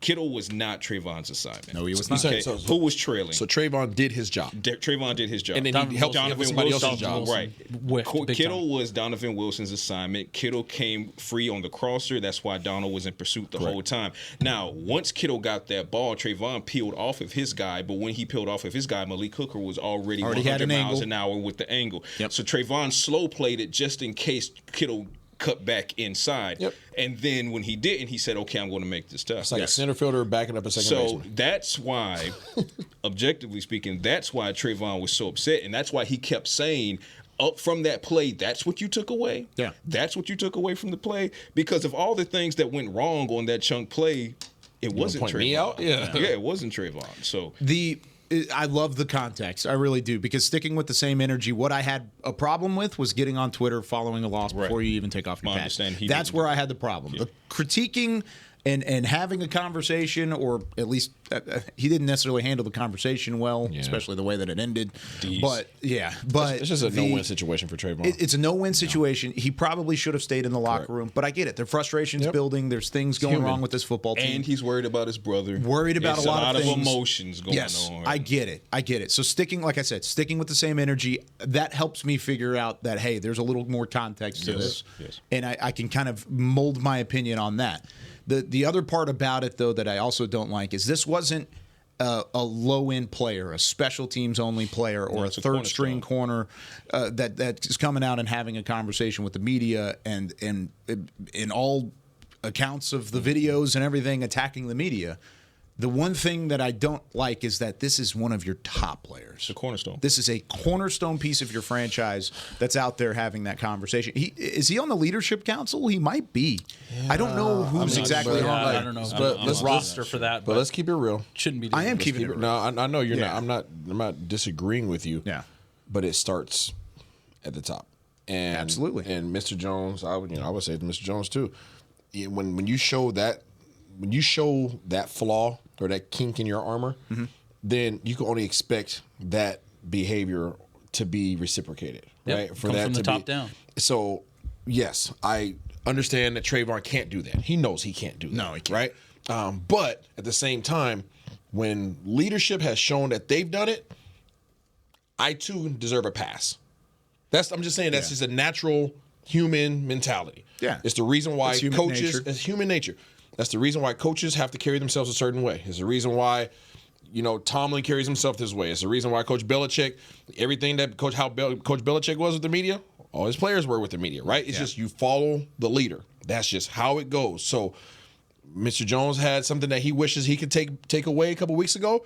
Kittle was not Trevon's assignment. No, he was not. Okay, So- who was trailing? So Trevon did his job. Trevon did his job. And then he helped somebody else's job. Right. Whiffed big Kittle time. was Donovan Wilson's assignment. Kittle came free on the crosser. That's why Donald was in pursuit the whole time. Now, once Kittle got that ball, Trevon peeled off of his guy. But when he peeled off of his guy, Malik Hooker was already had 100 an miles angle. an hour with the angle. Yep. So Trevon slow played it just in case Kittle cut back inside. Yep. And then when he didn't, he said, okay, I'm going to make this tough. It's like a center fielder backing up a second So baseman. that's why, objectively speaking, that's why Trevon was so upset. And that's why he kept saying, up from that play, that's what you took away? Yeah. That's what you took away from the play? Because of all the things that went wrong on that chunk play, it wasn't point Trevon. me out? Yeah. Yeah, it wasn't Trevon. So I love the context. I really do, because sticking with the same energy, what I had a problem with was getting on Twitter following a loss before you even take off your I pads. understand. That's where I had the problem. The critiquing and having a conversation, or at least he didn't necessarily handle the conversation well, especially the way that it ended. But it's just a no-win situation for Trevon. It's a no-win situation. He probably should have stayed in the locker room, but I get it. Their frustration's building. There's things going wrong with this football team. And he's worried about his brother. Worried about It's a lot of things. emotions going on. I get it. So sticking with the same energy, that helps me figure out that, hey, there's a little more context to this. Yes. And I can kind of mold my opinion on that. The other part about it, though, that I also don't like is this wasn't a low-end player, a special teams only player, or a third-string corner that is coming out and having a conversation with the media and in all accounts of the videos and everything attacking the media. The one thing that I don't like is that this is one of your top players. The cornerstone. This is a cornerstone piece of your franchise that's out there having that conversation. Is he on the leadership council? He might be. I don't know who's exactly on I that. don't know. But I'm let's on roster for that. But let's keep it real. Shouldn't be. I am keeping it real. No, I know you're Yeah. not. I'm not disagreeing with you. Yeah. But it starts at the top. And Absolutely. And Mr. Jones, I would say to Mr. Jones too. When you show that flaw or that kink in your armor, then you can only expect that behavior to be reciprocated, right? Comes from the top down. So, yes, I understand that Trevon can't do that. He knows he can't do that. No, he can't. Right? But at the same time, when leadership has shown that they've done it, I too deserve a pass. I'm just saying that's just a natural human mentality. Yeah. It's the reason why It's human coaches, nature. it's human nature. That's the reason why coaches have to carry themselves a certain way. It's the reason why, Tomlin carries himself this way. It's the reason why Coach Belichick, everything that Coach Belichick was with the media, all his players were with the media, right? It's just you follow the leader. That's just how it goes. So Mr. Jones had something that he wishes he could take away a couple weeks ago.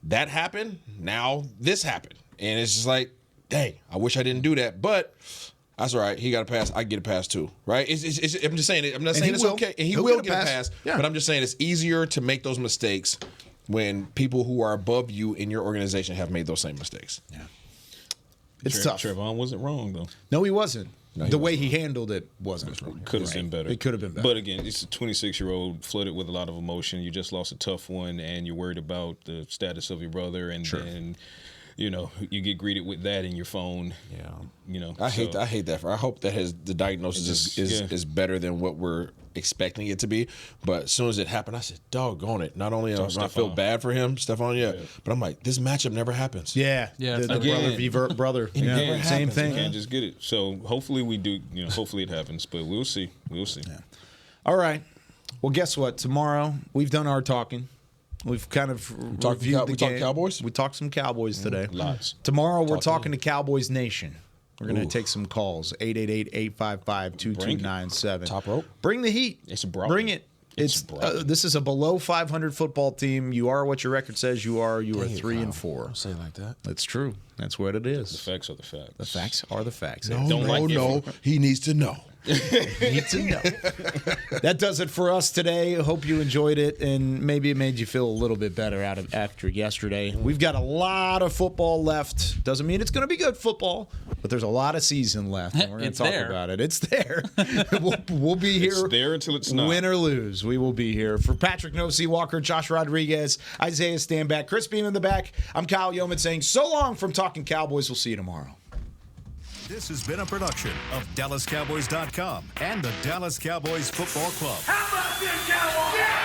That happened. Now this happened. And it's just like, dang, I wish I didn't do that. But that's all right. He got a pass. I get a pass too, right? I'm just saying. I'm not saying it's okay. And He'll will get a pass. Yeah. But I'm just saying it's easier to make those mistakes when people who are above you in your organization have made those same mistakes. Yeah. It's tough. Trevon wasn't wrong, though. No, he wasn't. The way he handled it wasn't. Could have been better. It could have been better. But again, it's a 26-year-old flooded with a lot of emotion. You just lost a tough one, and you're worried about the status of your brother, and then you get greeted with that in your phone. Yeah. I hate that. I hope that the diagnosis is better than what we're expecting it to be. But as soon as it happened, I said, doggone it. Not only do I feel bad for him, Stephon, but I'm like, this matchup never happens. Yeah. The brother. It never happens. Same thing. You can't just get it. So hopefully we do, hopefully it happens. But we'll see. We'll see. Yeah. All right. Well, guess what? Tomorrow, we've done our talking. We've kind of reviewed the game. We talked Cowboys? We talked some Cowboys today. Lots. Tomorrow, we're talking to Cowboys Nation. We're going to take some calls. 888-855-2297. Top rope. Bring the heat. It's a brawl. Bring it. This is a below 500 football team. You are what your record says you are. You are 3-4. Don't say it like that. That's true. That's what it is. The facts are the facts. The facts are the facts. No. He needs to know. Need to know. That does it for us today. I hope you enjoyed it, and maybe it made you feel a little bit better after yesterday. We've got a lot of football left. Doesn't mean it's going to be good football, but there's a lot of season left, and we're going to talk about it. It's there. We'll be here. It's there until it's not. Win or lose, we will be here. For Patrik Walker, Josh Rodriguez, Isaiah Stanback, Chris Beam in the back, I'm Kyle Youmans saying so long from Talkin Cowboys. We'll see you tomorrow. This has been a production of DallasCowboys.com and the Dallas Cowboys Football Club. How about this, Cowboys? Yeah!